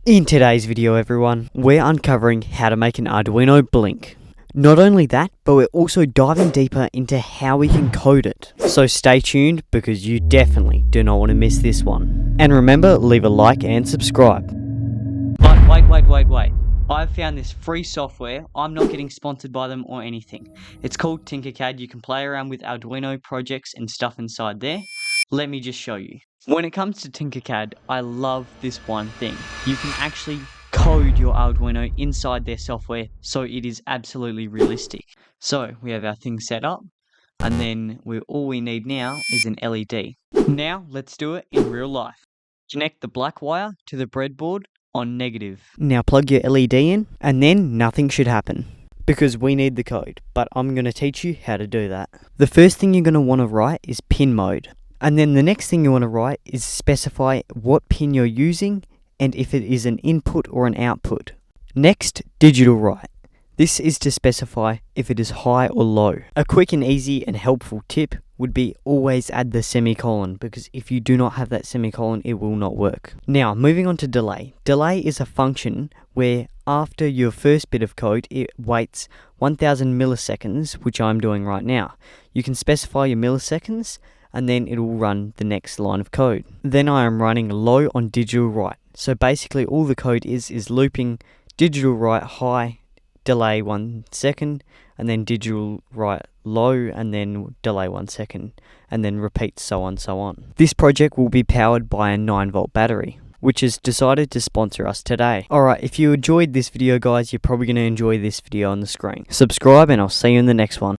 In today's video everyone, we're uncovering how to make an Arduino blink. Not only that, but we're also diving deeper into how we can code it. So stay tuned because you definitely do not want to miss this one. And remember, leave a like and subscribe. But wait. I've found this free software. I'm not getting sponsored by them or anything. It's called Tinkercad. You can play around with Arduino projects and stuff inside there. Let me just show you. When it comes to Tinkercad, I love this one thing. You can actually code your Arduino inside their software, so it is absolutely realistic. So we have our thing set up, and then all we need now is an LED. Now let's do it in real life. Connect the black wire to the breadboard on negative. Now plug your LED in, and then nothing should happen. Because we need the code, but I'm going to teach you how to do that. The first thing you're going to want to write is pin mode. And then the next thing you want to write is specify what pin you're using and if it is an input or an output. Next, digital write. This is to specify if it is high or low. A quick and easy and helpful tip would be always add the semicolon, because if you do not have that semicolon, it will not work. Now, moving on to delay. Delay is a function where after your first bit of code, it waits 1000 milliseconds, which I'm doing right now. You can specify your milliseconds, and then it will run the next line of code. Then I am running low on digital write. So basically all the code is looping digital write high, delay 1 second, and then digital write low, and then delay 1 second, and then repeat so on. This project will be powered by a 9-volt battery, which has decided to sponsor us today. Alright, if you enjoyed this video guys, you're probably going to enjoy this video on the screen. Subscribe and I'll see you in the next one.